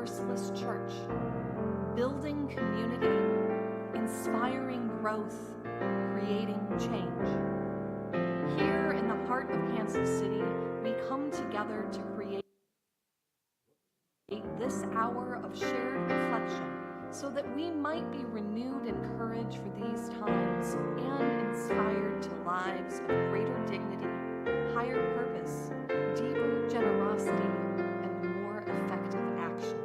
Universalist church, building community, inspiring growth, creating change. Here in the heart of Kansas City, we come together to create this hour of shared reflection so that we might be renewed in courage for these times and inspired to lives of greater dignity, higher purpose, deeper generosity, and more effective action.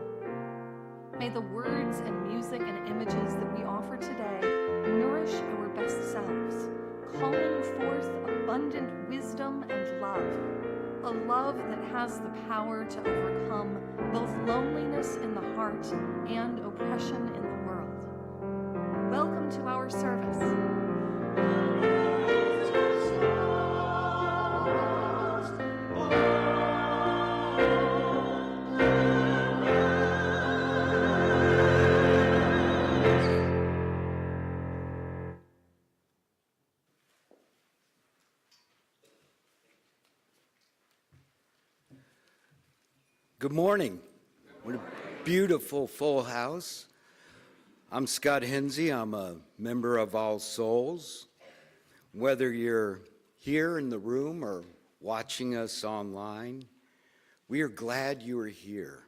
May the words and music and images that we offer today nourish our best selves, calling forth abundant wisdom and love, a love that has the power to overcome both loneliness in the heart and oppression in the world. Welcome to our service. Good morning. What a beautiful full house. I'm Scott Hensey. I'm a member of All Souls. Whether you're here in the room or watching us online, we are glad you are here.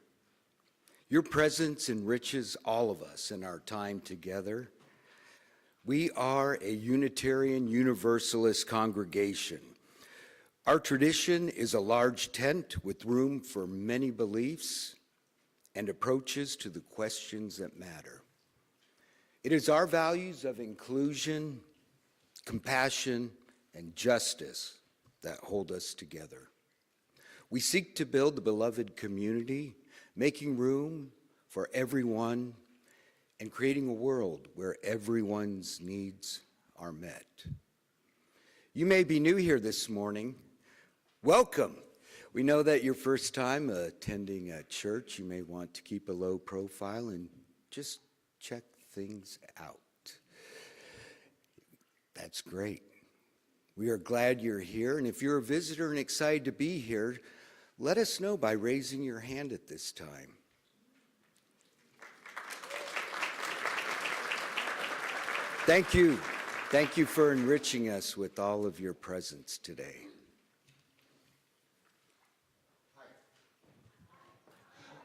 Your presence enriches all of us in our time together. We are a Unitarian Universalist congregation. Our tradition is a large tent with room for many beliefs and approaches to the questions that matter. It is our values of inclusion, compassion, and justice that hold us together. We seek to build the beloved community, making room for everyone and creating a world where everyone's needs are met. You may be new here this morning. Welcome. We know that your first time attending a church, you may want to keep a low profile and just check things out. That's great. We are glad you're here, and if you're a visitor and excited to be here, let us know by raising your hand at this time. Thank you. Thank you for enriching us with all of your presence today.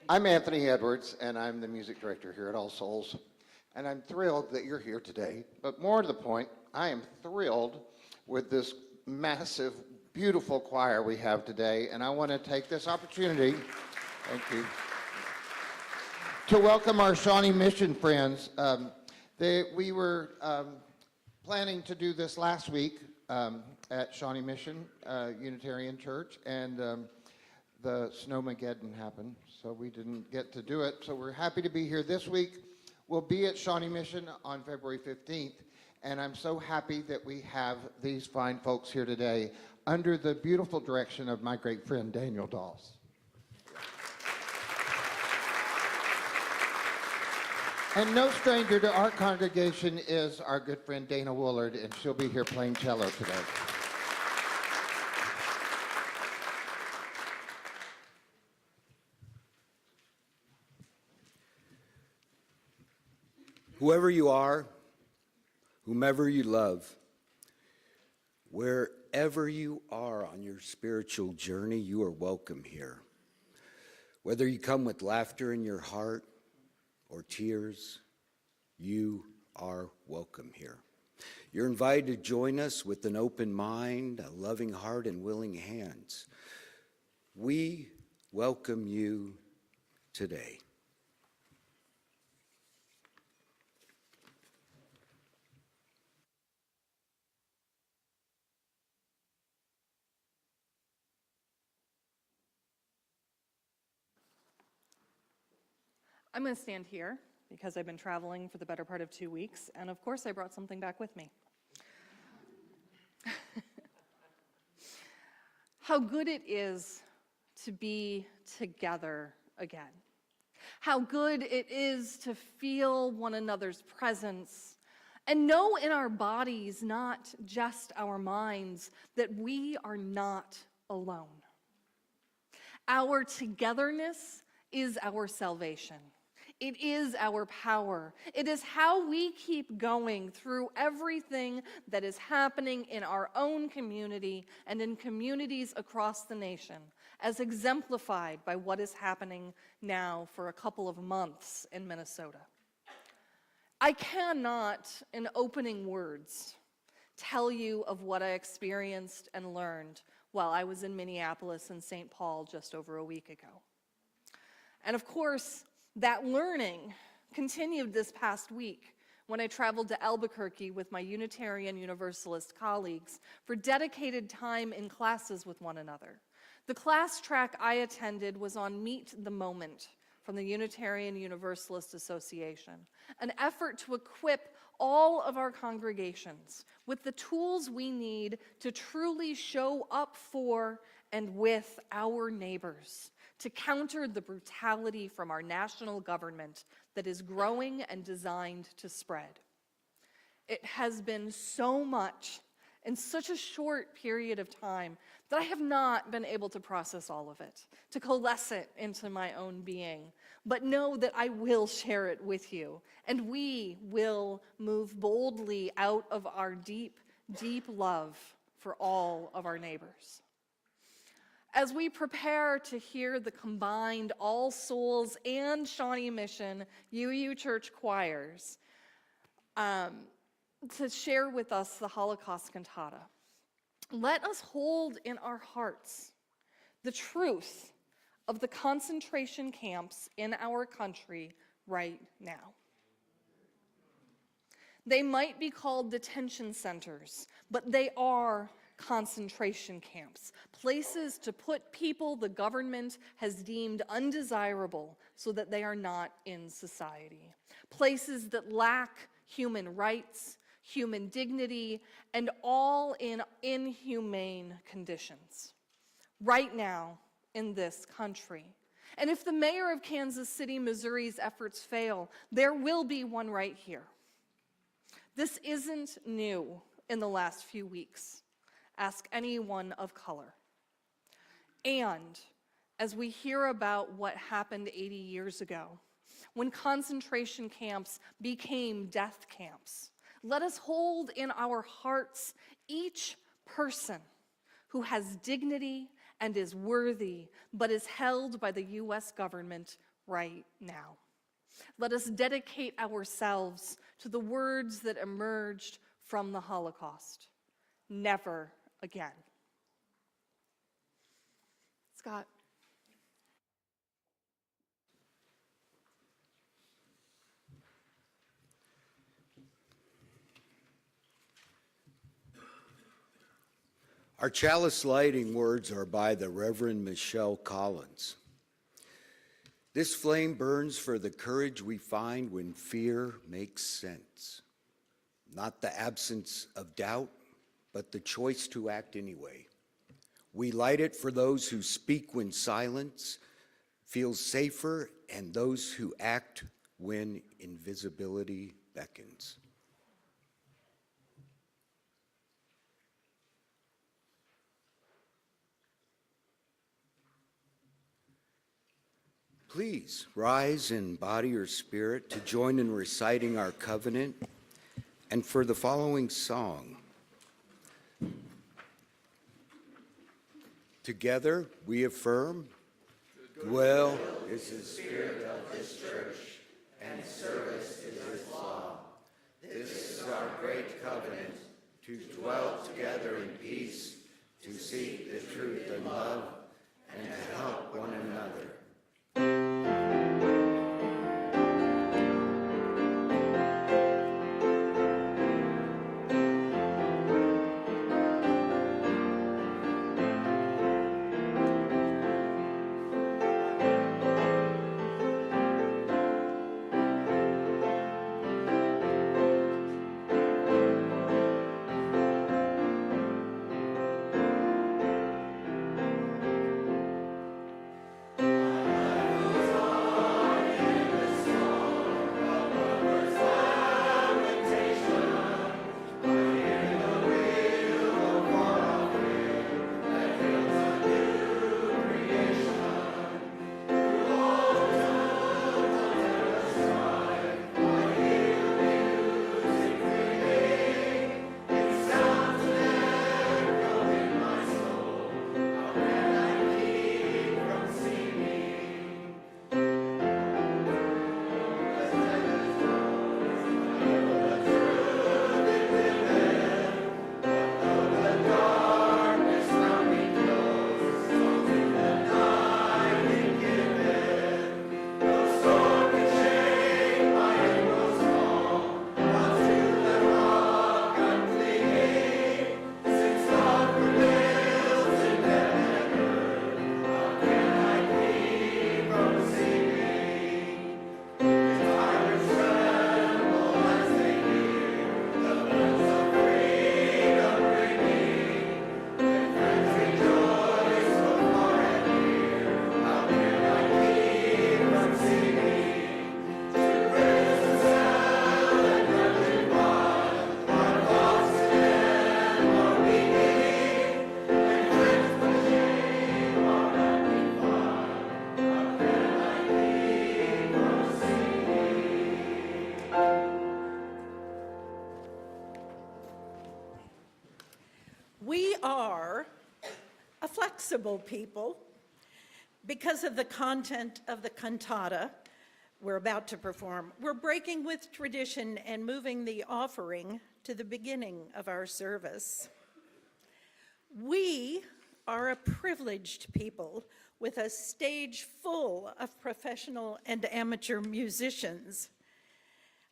I'm Anthony Edwards, and I'm the music director here at All Souls. And I'm thrilled that you're here today. But more to the point, I am thrilled with this massive, beautiful choir we have today. And I want to take this opportunity, thank you, to welcome our Shawnee Mission friends. We were planning to do this last week at Shawnee Mission Unitarian Church, and the Snowmageddon happened, so we didn't get to do it. So we're happy to be here this week. We'll be at Shawnee Mission on February 15th, and I'm so happy that we have these fine folks here today under the beautiful direction of my great friend Daniel Dawes. And no stranger to our congregation is our good friend Dana Woolard, and she'll be here playing cello today. Whoever you are, whomever you love, wherever you are on your spiritual journey, you are welcome here. Whether you come with laughter in your heart or tears, you are welcome here. You're invited to join us with an open mind, a loving heart, and willing hands. We welcome you today. I'm going to stand here because I've been traveling for the better part of 2 weeks, and of course I brought something back with me. How good it is to be together again. How good it is to feel one another's presence and know in our bodies, not just our minds, that we are not alone. Our togetherness is our salvation. It is our power. It is how we keep going through everything that is happening in our own community and in communities across the nation, as exemplified by what is happening now for a couple of months in Minnesota. I cannot, in opening words, tell you of what I experienced and learned while I was in Minneapolis and St. Paul just over a week ago. And of course, that learning continued this past week when I traveled to Albuquerque with my Unitarian Universalist colleagues for dedicated time in classes with one another. The class track I attended was on Meet the Moment from the Unitarian Universalist Association, an effort to equip all of our congregations with the tools we need to truly show up for and with our neighbors, to counter the brutality from our national government that is growing and designed to spread. It has been so much in such a short period of time that I have not been able to process all of it, to coalesce it into my own being. But know that I will share it with you, and we will move boldly out of our deep, deep love for all of our neighbors. As we prepare to hear the combined All Souls and Shawnee Mission UU Church choirs to share with us the Holocaust Cantata, let us hold in our hearts the truth of the concentration camps in our country right now. They might be called detention centers, but they are concentration camps, places to put people the government has deemed undesirable so that they are not in society, places that lack human rights, human dignity, and all in inhumane conditions, right now in this country. And if the mayor of Kansas City, Missouri's efforts fail, there will be one right here. This isn't new in the last few weeks. Ask anyone of color. And as we hear about what happened 80 years ago, when concentration camps became death camps, let us hold in our hearts each person who has dignity and is worthy, but is held by the U.S. government right now. Let us dedicate ourselves to the words that emerged from the Holocaust. Never again. Scott. Our chalice lighting words are by the Reverend Michelle Collins. This flame burns for the courage we find when fear makes sense. Not the absence of doubt, but the choice to act anyway. We light it for those who speak when silence feels safer and those who act when invisibility beckons. Please rise in body or spirit to join in reciting our covenant and for the following song. Together we affirm, well is the spirit of this church and service is its law. This is our great covenant, to dwell together in peace, to seek the truth and love, and to help one another. flexible people. Because of the content of the cantata we're about to perform, we're breaking with tradition and moving the offering to the beginning of our service. We are a privileged people with a stage full of professional and amateur musicians.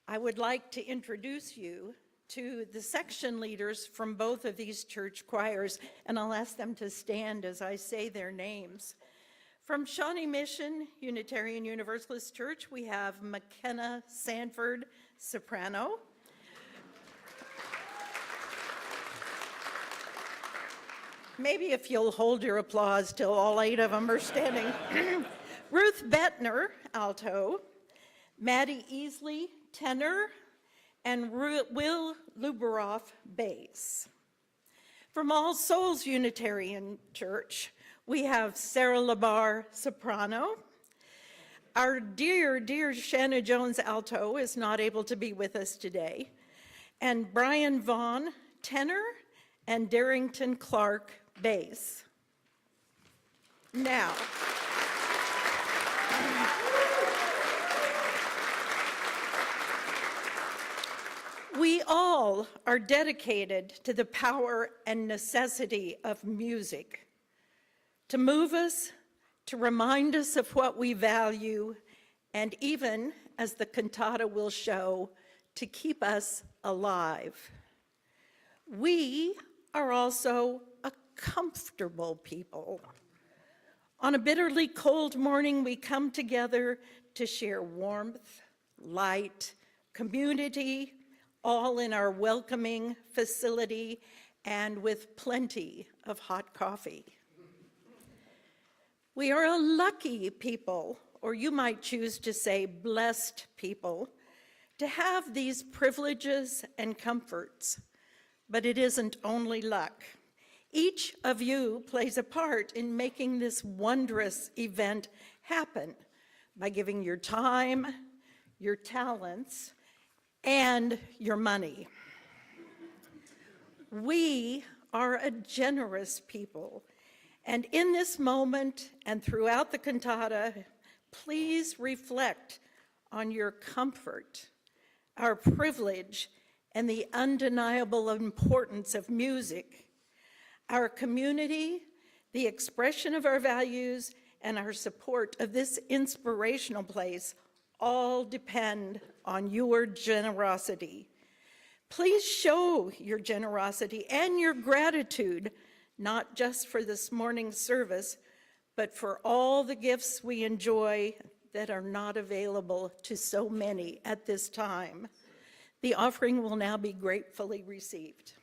I would like to introduce you to the section leaders from both of these church choirs, and I'll ask them to stand as I say their names. From Shawnee Mission Unitarian Universalist Church, we have McKenna Sanford, soprano. Maybe if you'll hold your applause till all 8 of them are standing. Ruth Bettner, alto. Maddie Easley, tenor. And Will Luberoff, bass. From All Souls Unitarian Church, we have Sarah Labar, soprano. Our dear Shanna Jones, alto, is not able to be with us today. And Brian Vaughn, tenor, and Darrington Clark, bass. Now, we all are dedicated to the power and necessity of music, to move us, to remind us of what we value, and even, as the cantata will show, to keep us alive. We are also a comfortable people. On a bitterly cold morning, we come together to share warmth, light, community, all in our welcoming facility and with plenty of hot coffee. We are a lucky people, or you might choose to say blessed people, to have these privileges and comforts. But it isn't only luck. Each of you plays a part in making this wondrous event happen by giving your time, your talents, and your money. We are a generous people, and in this moment and throughout the cantata, please reflect on your comfort, our privilege, and the undeniable importance of music. Our community, the expression of our values, and our support of this inspirational place all depend on your generosity. Please show your generosity and your gratitude, not just for this morning's service, but for all the gifts we enjoy that are not available to so many at this time. The offering will now be gratefully received.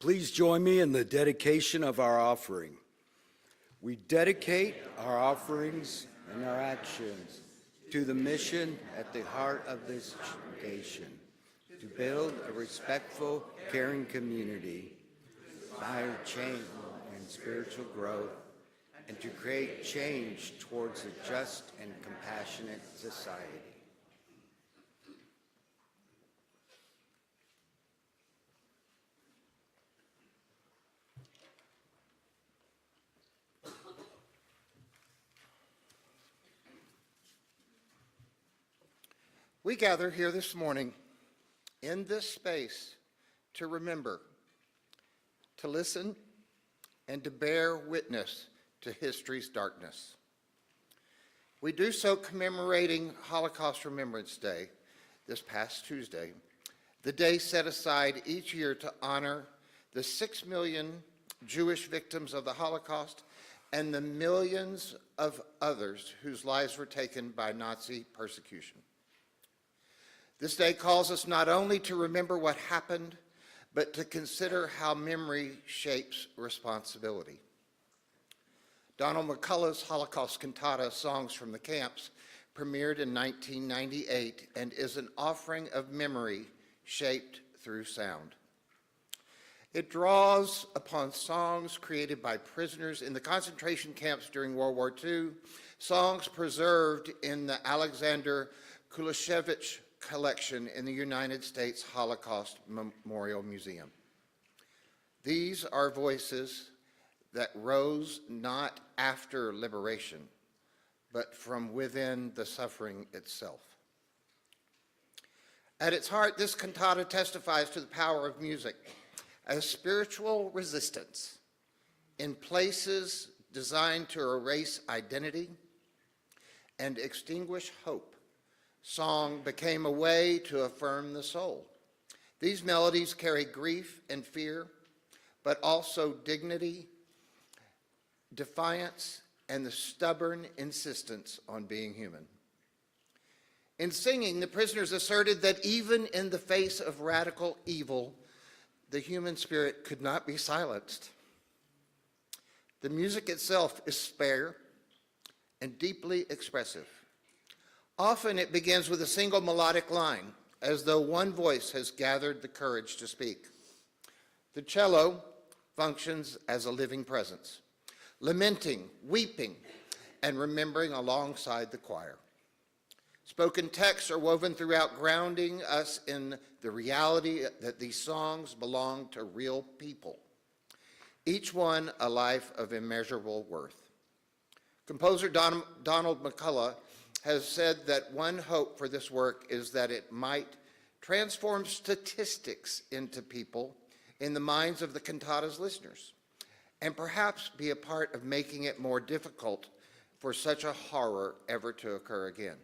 Please join me in the dedication of our offering. We dedicate our offerings and our actions to the mission at the heart of this nation, to build a respectful, caring community, inspire change and spiritual growth, and to create change towards a just and compassionate society. We gather here this morning in this space to remember, to listen, and to bear witness to history's darkness. We do so commemorating Holocaust Remembrance Day this past Tuesday, the day set aside each year to honor the 6 million Jewish victims of the Holocaust and the millions of others whose lives were taken by Nazi persecution. This day calls us not only to remember what happened, but to consider how memory shapes responsibility. Donald McCullough's Holocaust Cantata, Songs from the Camps, premiered in 1998 and is an offering of memory shaped through sound. It draws upon songs created by prisoners in the concentration camps during World War II, songs preserved in the Alexander Kuleshevich collection in the United States Holocaust Memorial Museum. These are voices that rose not after liberation, but from within the suffering itself. At its heart, this cantata testifies to the power of music as spiritual resistance in places designed to erase identity and extinguish hope. Song became a way to affirm the soul. These melodies carry grief and fear, but also dignity, defiance, and the stubborn insistence on being human. In singing, the prisoners asserted that even in the face of radical evil, the human spirit could not be silenced. The music itself is spare and deeply expressive. Often it begins with a single melodic line, as though one voice has gathered the courage to speak. The cello functions as a living presence, lamenting, weeping, and remembering alongside the choir. Spoken texts are woven throughout, grounding us in the reality that these songs belong to real people, each one a life of immeasurable worth. Composer Donald McCullough has said that one hope for this work is that it might transform statistics into people in the minds of the cantata's listeners, and perhaps be a part of making it more difficult for such a horror ever to occur again.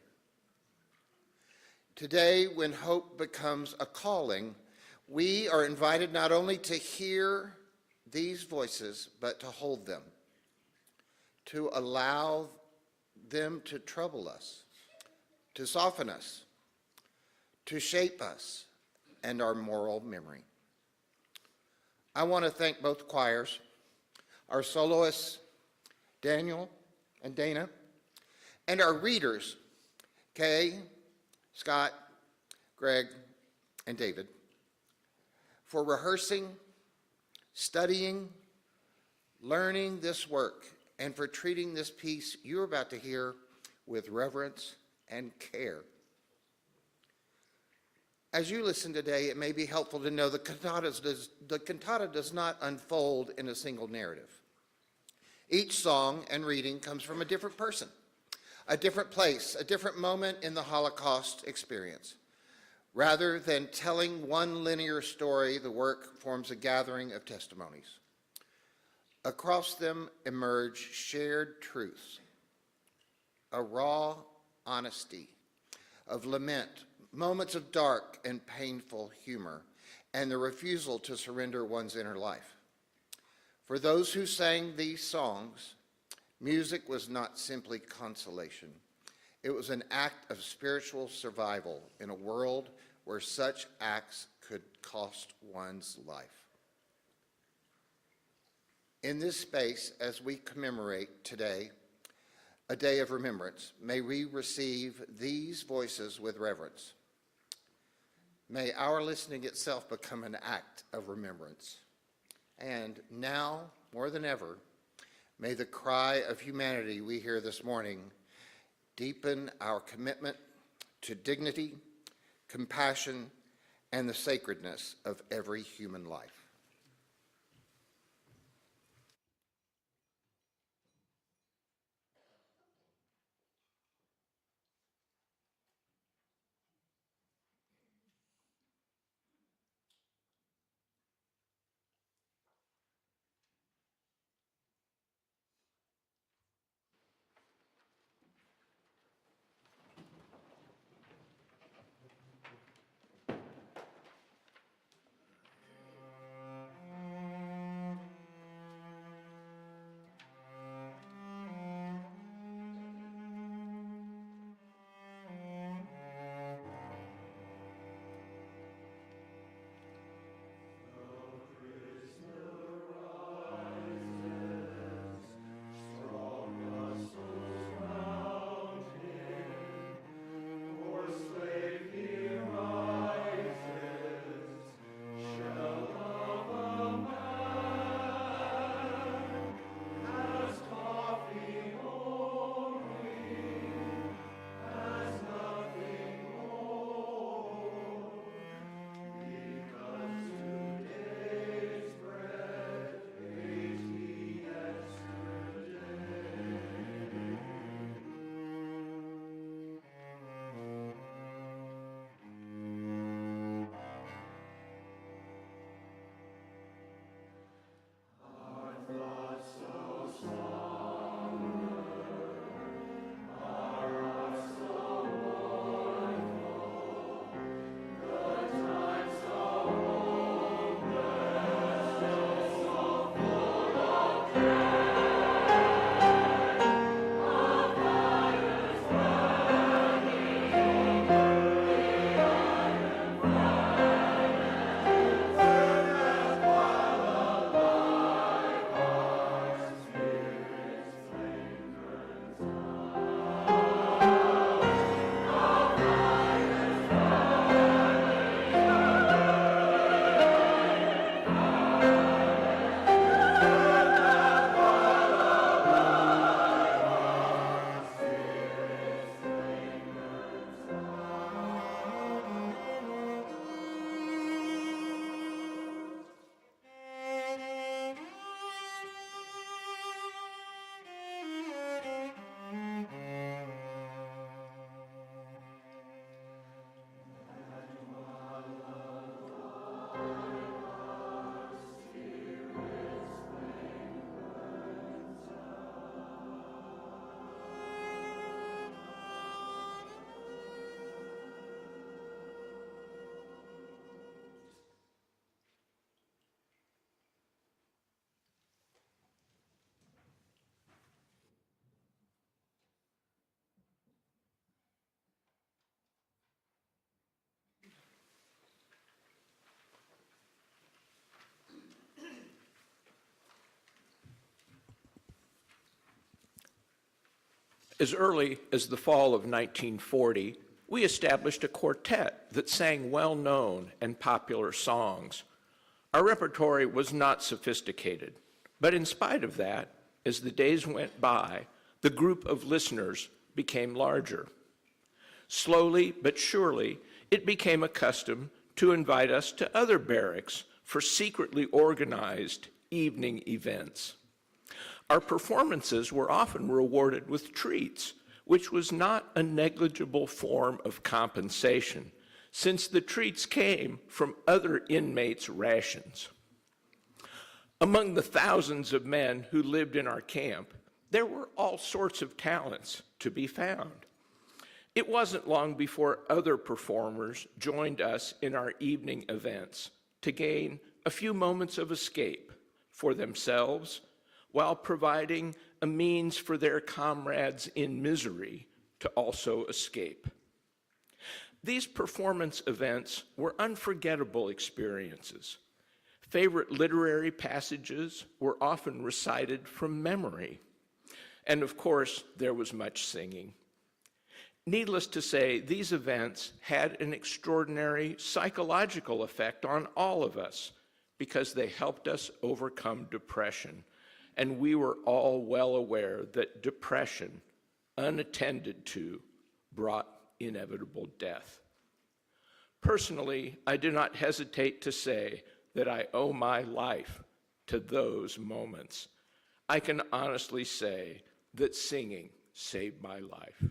Today, when hope becomes a calling, we are invited not only to hear these voices, but to hold them, to allow them to trouble us, to soften us, to shape us and our moral memory. I want to thank both choirs, our soloists, Daniel and Dana, and our readers, Kay, Scott, Greg, and David, for rehearsing, studying, learning this work, and for treating this piece you're about to hear with reverence and care. As you listen today, it may be helpful to know the cantata does not unfold in a single narrative. Each song and reading comes from a different person, a different place, a different moment in the Holocaust experience. Rather than telling one linear story, the work forms a gathering of testimonies. Across them emerge shared truths, a raw honesty of lament, moments of dark and painful humor, and the refusal to surrender one's inner life. For those who sang these songs, music was not simply consolation. It was an act of spiritual survival in a world where such acts could cost one's life. In this space, as we commemorate today, a day of remembrance, may we receive these voices with reverence. May our listening itself become an act of remembrance. And now, more than ever, may the cry of humanity we hear this morning deepen our commitment to dignity, compassion, and the sacredness of every human life. As early as the fall of 1940, we established a quartet that sang well-known and popular songs. Our repertoire was not sophisticated, but in spite of that, as the days went by, the group of listeners became larger. Slowly but surely, it became a custom to invite us to other barracks for secretly organized evening events. Our performances were often rewarded with treats, which was not a negligible form of compensation, since the treats came from other inmates' rations. Among the thousands of men who lived in our camp, there were all sorts of talents to be found. It wasn't long before other performers joined us in our evening events to gain a few moments of escape for themselves, while providing a means for their comrades in misery to also escape. These performance events were unforgettable experiences, Favorite literary passages were often recited from memory. And of course, there was much singing. Needless to say, these events had an extraordinary psychological effect on all of us because they helped us overcome depression. And we were all well aware that depression, unattended to, brought inevitable death. Personally, I do not hesitate to say that I owe my life to those moments. I can honestly say that singing saved my life.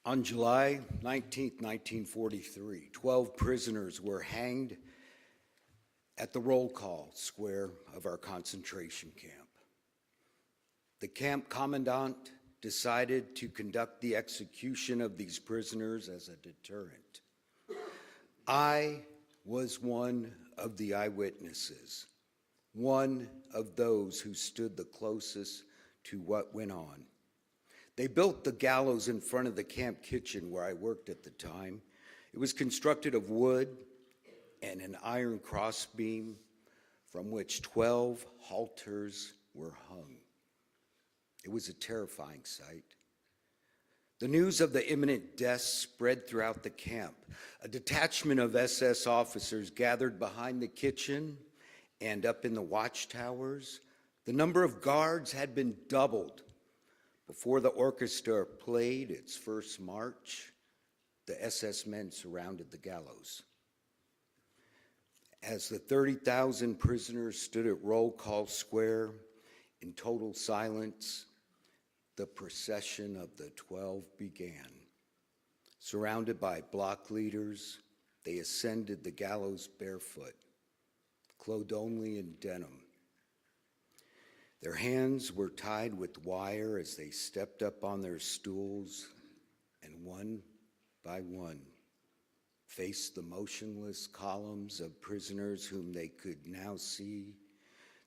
On July 19, 1943, 12 prisoners were hanged at the roll call square of our concentration camp. The camp commandant decided to conduct the execution of these prisoners as a deterrent. I was one of the eyewitnesses, one of those who stood the closest to what went on. They built the gallows in front of the camp kitchen where I worked at the time. It was constructed of wood and an iron crossbeam from which 12 halters were hung. It was a terrifying sight. The news of the imminent death spread throughout the camp. A detachment of SS officers gathered behind the kitchen and up in the watchtowers. The number of guards had been doubled. Before the orchestra played its first march, the SS men surrounded the gallows. As the 30,000 prisoners stood at Roll Call Square in total silence, the procession of the 12 began. Surrounded by block leaders, they ascended the gallows barefoot, clothed only in denim. Their hands were tied with wire as they stepped up on their stools and one by one faced the motionless columns of prisoners whom they could now see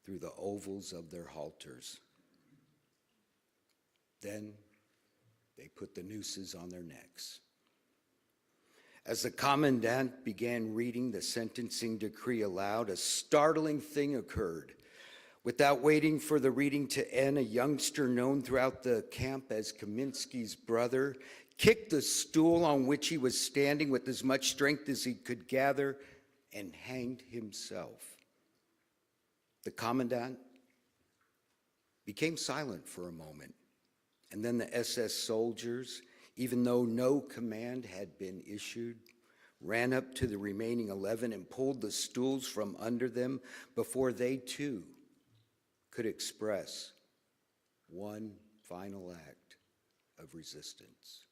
through the ovals of their halters. Then they put the nooses on their necks. As the commandant began reading the sentencing decree aloud, a startling thing occurred. Without waiting for the reading to end, a youngster known throughout the camp as Kaminsky's brother kicked the stool on which he was standing with as much strength as he could gather and hanged himself. The commandant became silent for a moment, and then the SS soldiers, even though no command had been issued, ran up to the remaining 11 and pulled the stools from under them before they too could express one final act of resistance.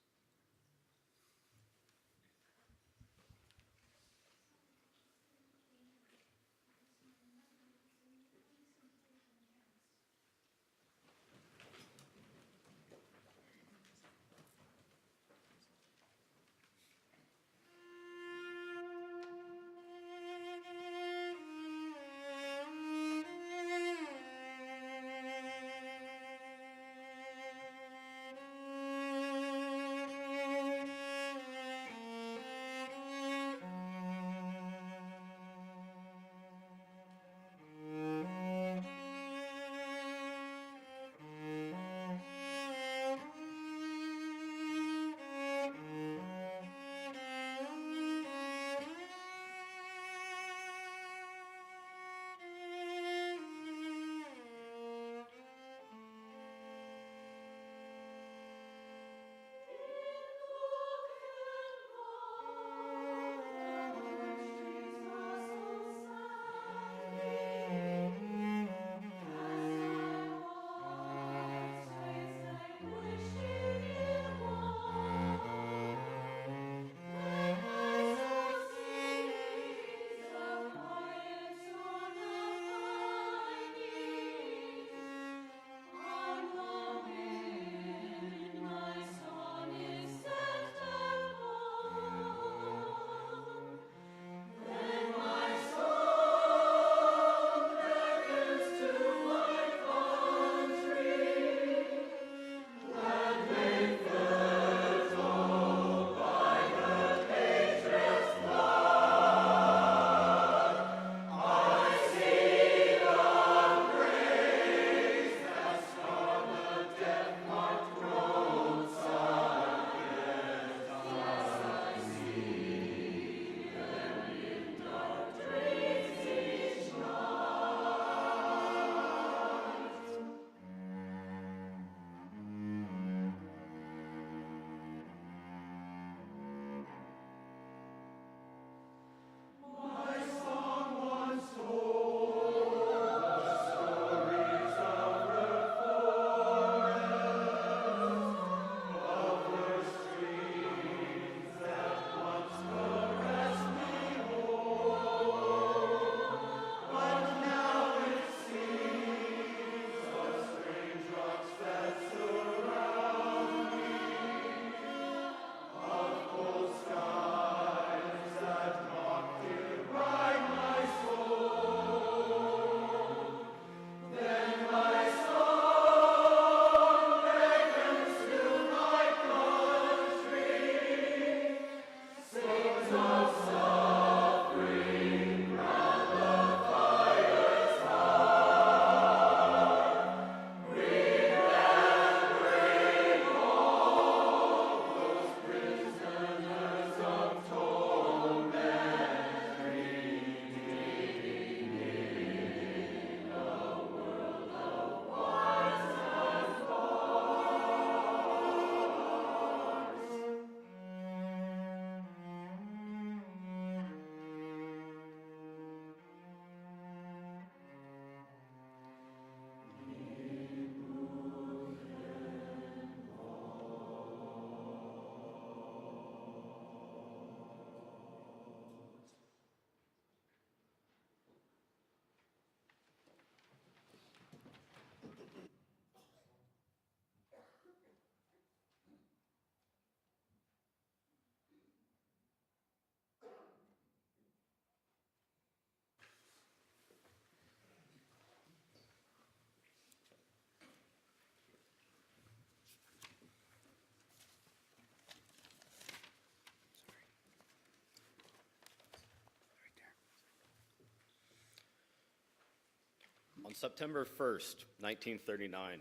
On September 1st, 1939,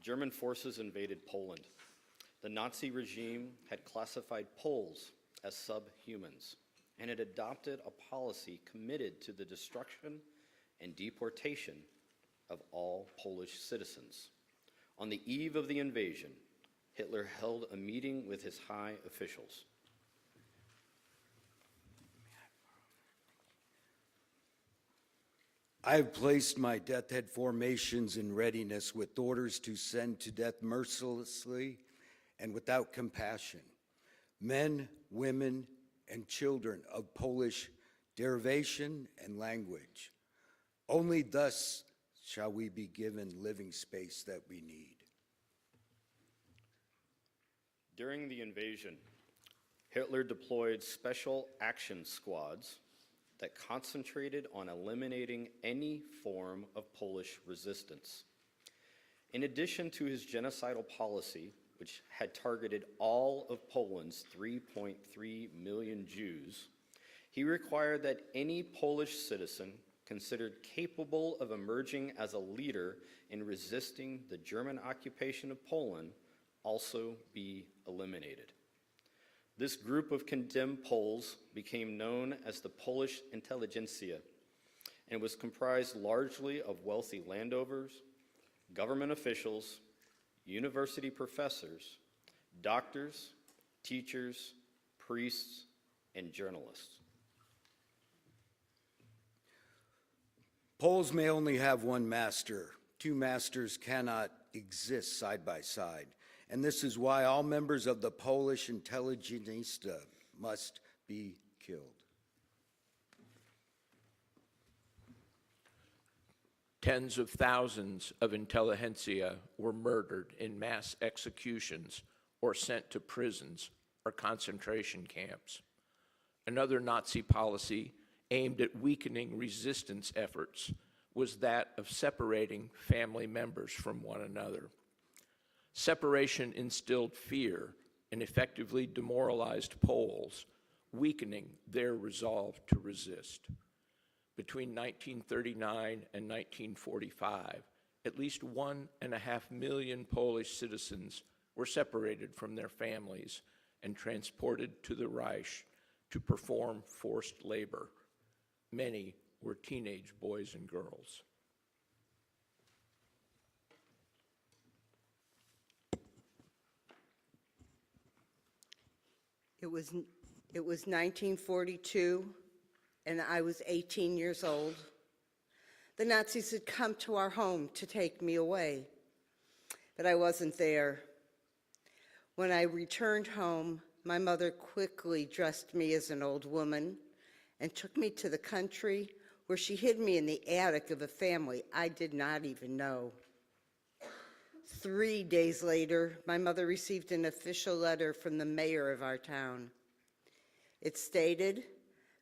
German forces invaded Poland. The Nazi regime had classified Poles as subhumans and had adopted a policy committed to the destruction and deportation of all Polish citizens. On the eve of the invasion, Hitler held a meeting with his high officials. I have placed my death head formations in readiness with orders to send to death mercilessly and without compassion men, women, and children of Polish derivation and language. Only thus shall we be given living space that we need. During the invasion, Hitler deployed special action squads that concentrated on eliminating any form of Polish resistance. In addition to his genocidal policy, which had targeted all of Poland's 3.3 million Jews, he required that any Polish citizen considered capable of emerging as a leader in resisting the German occupation of Poland also be eliminated. This group of condemned Poles became known as the Polish intelligentsia and was comprised largely of wealthy landowners, government officials, university professors, doctors, teachers, priests, and journalists. Poles may only have one master. Two masters cannot exist side by side. And this is why all members of the Polish intelligentsia must be killed. Tens of thousands of intelligentsia were murdered in mass executions or sent to prisons or concentration camps. Another Nazi policy aimed at weakening resistance efforts was that of separating family members from one another. Separation instilled fear and effectively demoralized Poles, weakening their resolve to resist. Between 1939 and 1945, at least 1.5 million Polish citizens were separated from their families and transported to the Reich to perform forced labor. Many were teenage boys and girls. It was 1942, and I was 18 years old. The Nazis had come to our home to take me away, but I wasn't there. When I returned home, my mother quickly dressed me as an old woman and took me to the country, where she hid me in the attic of a family I did not even know. 3 days later, my mother received an official letter from the mayor of our town. It stated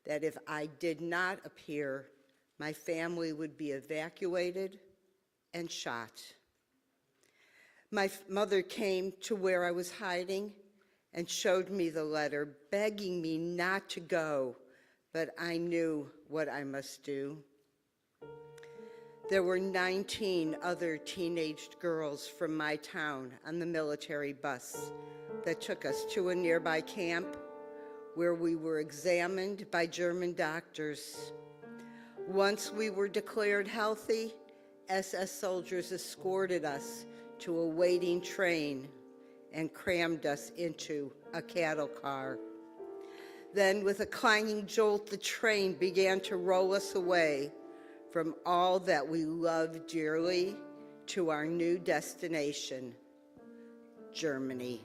that if I did not appear, my family would be evacuated and shot. My mother came to where I was hiding and showed me the letter, begging me not to go, but I knew what I must do. There were 19 other teenage girls from my town on the military bus that took us to a nearby camp where we were examined by German doctors. Once we were declared healthy, SS soldiers escorted us to a waiting train and crammed us into a cattle car. Then, with a clanging jolt, the train began to roll us away from all that we loved dearly to our new destination, Germany.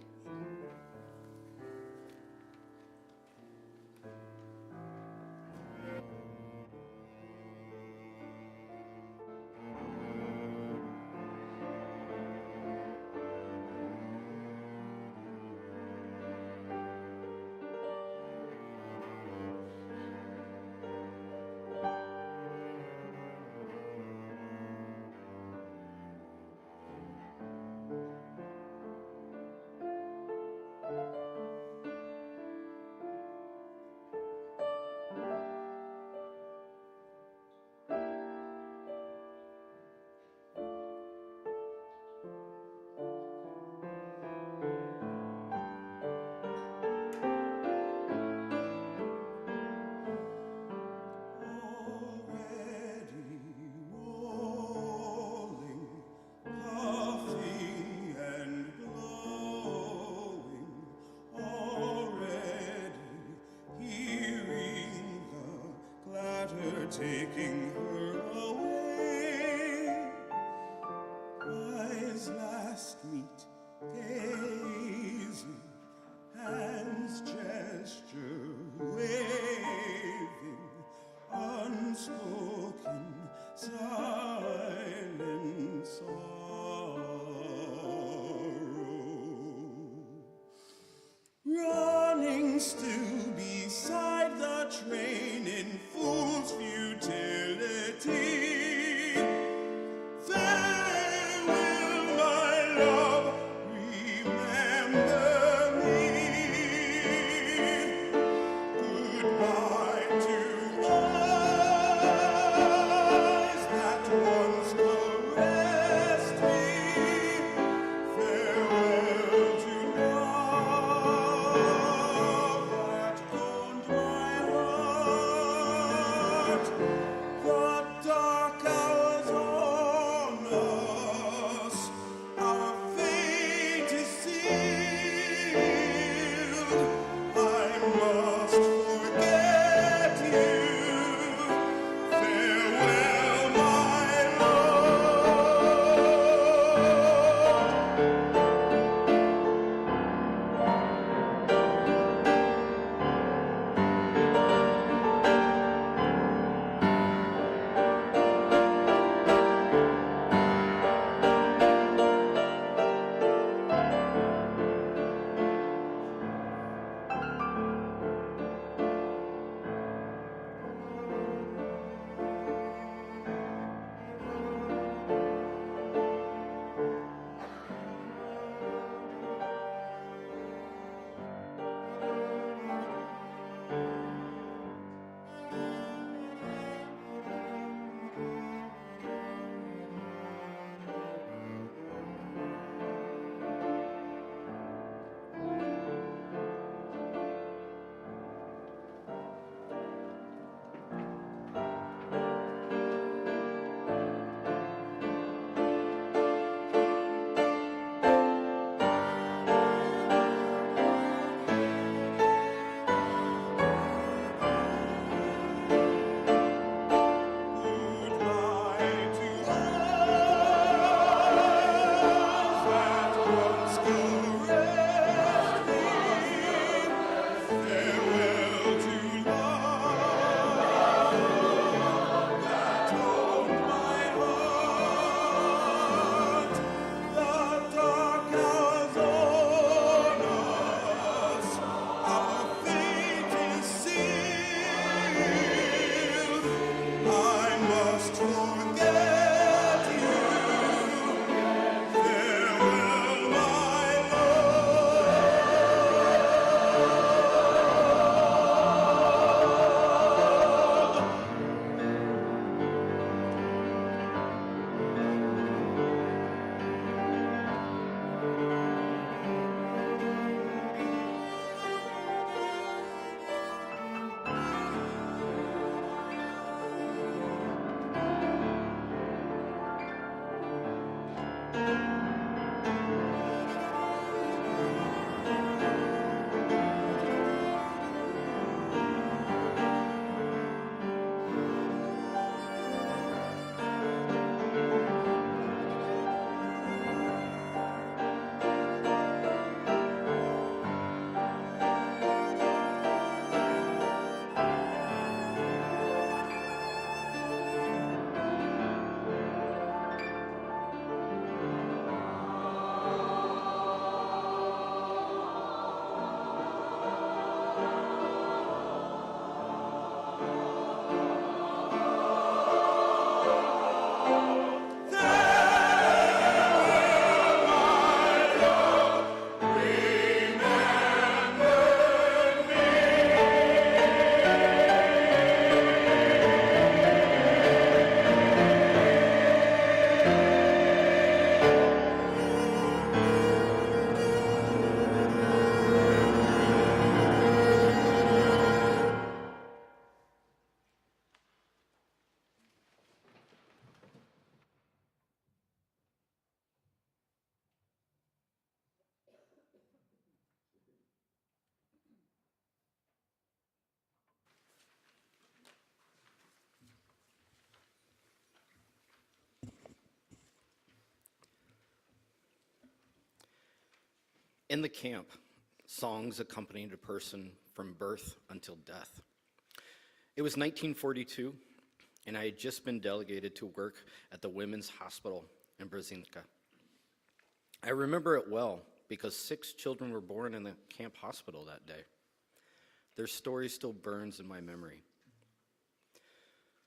water taking her away. Eyes last meet, gazing, hands gesture, waving, unspoken, silent sorrow. Running still beside the train in fool's futility. In the camp, songs accompanied a person from birth until death. It was 1942, and I had just been delegated to work at the Women's Hospital in Brzezinka. I remember it well because 6 children were born in the camp hospital that day. Their story still burns in my memory.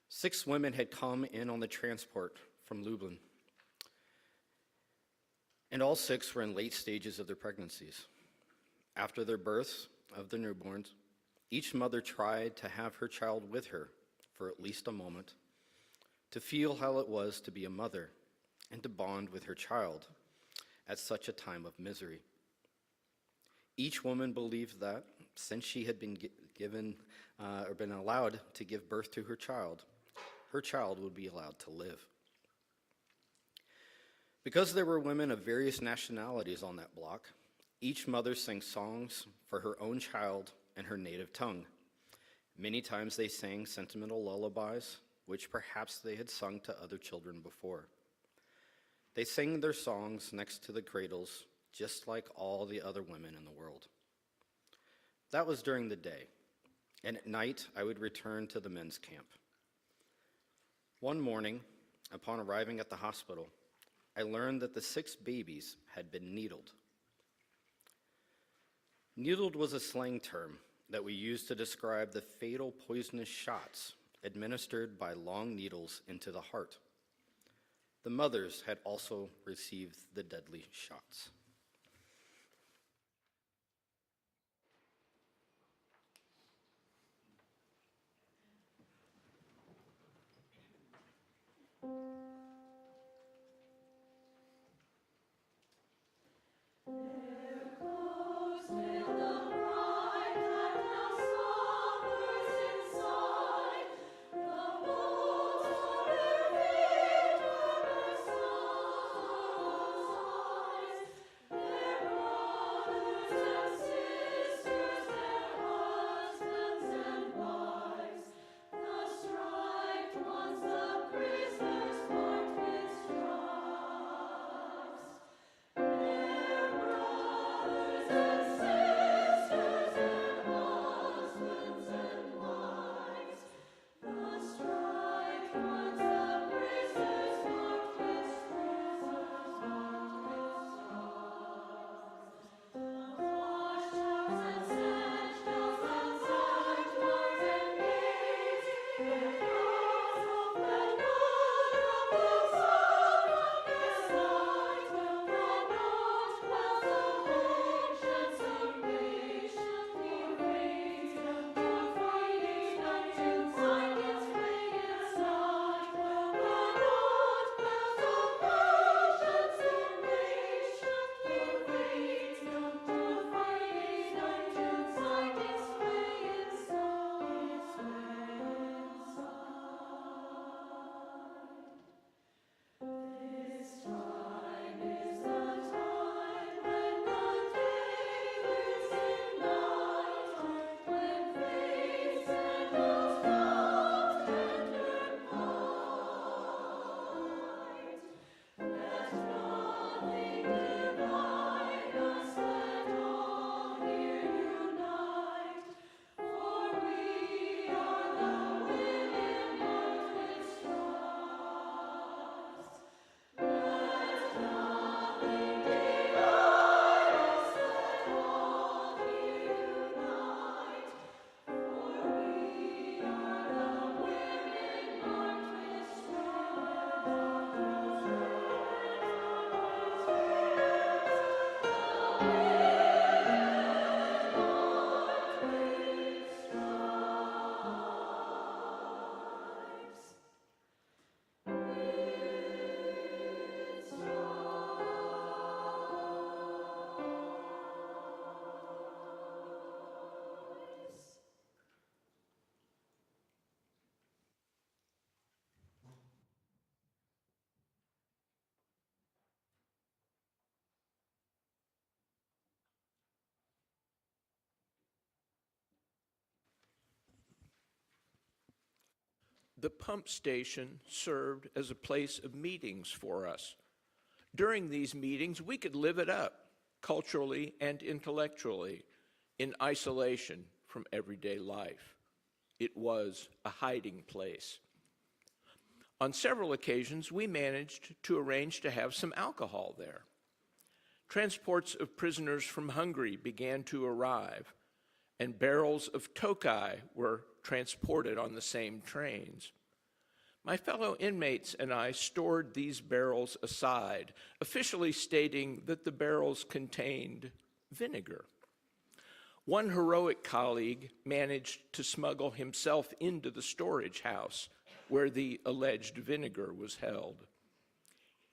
6 women had come in on the transport from Lublin, and all 6 were in late stages of their pregnancies. After their births of their newborns, each mother tried to have her child with her for at least a moment, to feel how it was to be a mother and to bond with her child at such a time of misery. Each woman believed that since she had been been allowed to give birth to her child would be allowed to live. Because there were women of various nationalities on that block, each mother sang songs for her own child in her native tongue. Many times they sang sentimental lullabies, which perhaps they had sung to other children before. They sang their songs next to the cradles, just like all the other women in the world. That was during the day, and at night I would return to the men's camp. One morning, upon arriving at the hospital, I learned that the 6 babies had been needled. Needled was a slang term that we used to describe the fatal poisonous shots administered by long needles into the heart. The mothers had also received the deadly shots. The pump station served as a place of meetings for us. During these meetings, we could live it up. culturally and intellectually, in isolation from everyday life. It was a hiding place. On several occasions, we managed to arrange to have some alcohol there. Transports of prisoners from Hungary began to arrive, and barrels of Tokai were transported on the same trains. My fellow inmates and I stored these barrels aside, officially stating that the barrels contained vinegar. One heroic colleague managed to smuggle himself into the storage house where the alleged vinegar was held.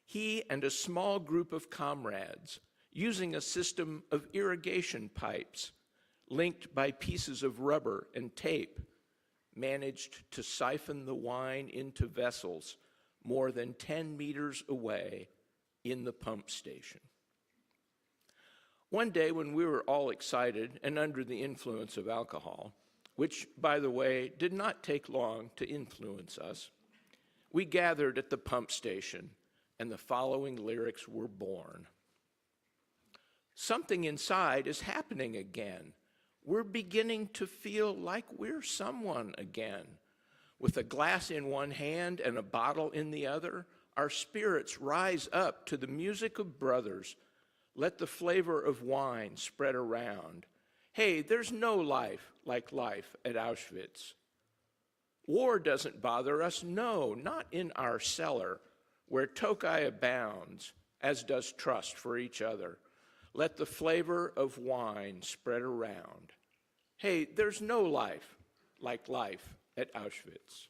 He and a small group of comrades, using a system of irrigation pipes linked by pieces of rubber and tape, managed to siphon the wine into vessels more than 10 meters away in the pump station. One day when we were all excited and under the influence of alcohol, which, by the way, did not take long to influence us, we gathered at the pump station, and the following lyrics were born. Something inside is happening again. We're beginning to feel like we're someone again. With a glass in one hand and a bottle in the other, our spirits rise up to the music of brothers. Let the flavor of wine spread around. Hey, there's no life like life at Auschwitz. War doesn't bother us, no, not in our cellar, where Tokai abounds, as does trust for each other. Let the flavor of wine spread around. Hey, there's no life like life at Auschwitz.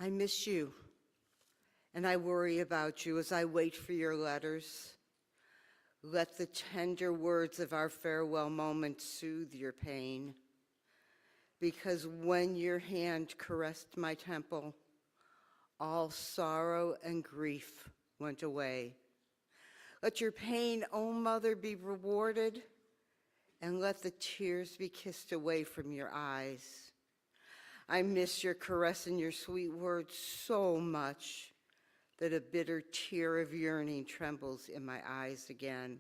I miss you, and I worry about you as I wait for your letters. Let the tender words of our farewell moment soothe your pain, because when your hand caressed my temple, all sorrow and grief went away. Let your pain, O Mother, be rewarded, and let the tears be kissed away from your eyes. I miss your caress and your sweet words so much that a bitter tear of yearning trembles in my eyes again.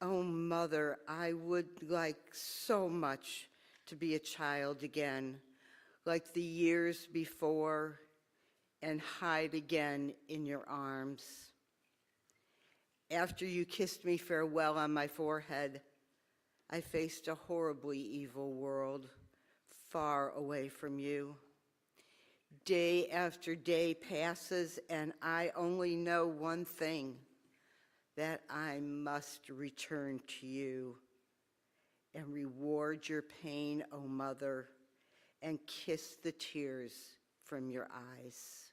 Oh, Mother, I would like so much to be a child again, like the years before, and hide again in your arms. After you kissed me farewell on my forehead, I faced a horribly evil world, far away from you. Day after day passes, and I only know one thing, that I must return to you and reward your pain, O Mother, and kiss the tears from your eyes.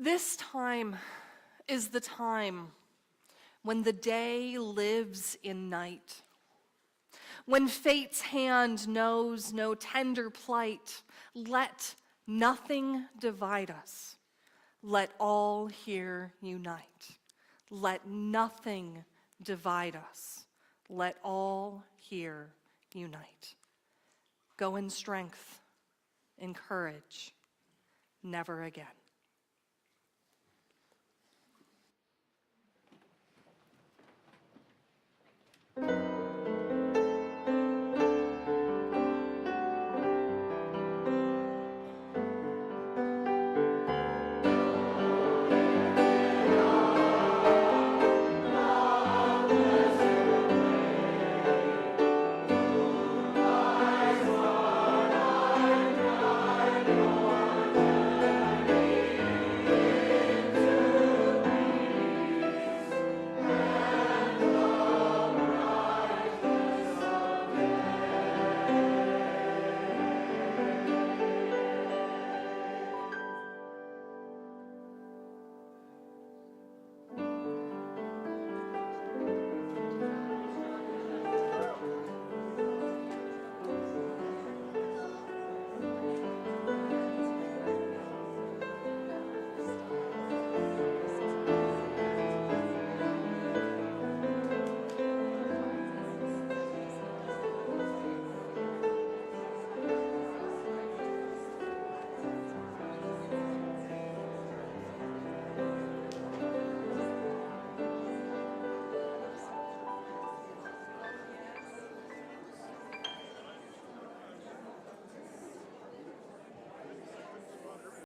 This time is the time when the day lives in night, when fate's hand knows no tender plight. Let nothing divide us. Let all here unite. Let nothing divide us. Let all here unite. Go in strength, in courage, never again.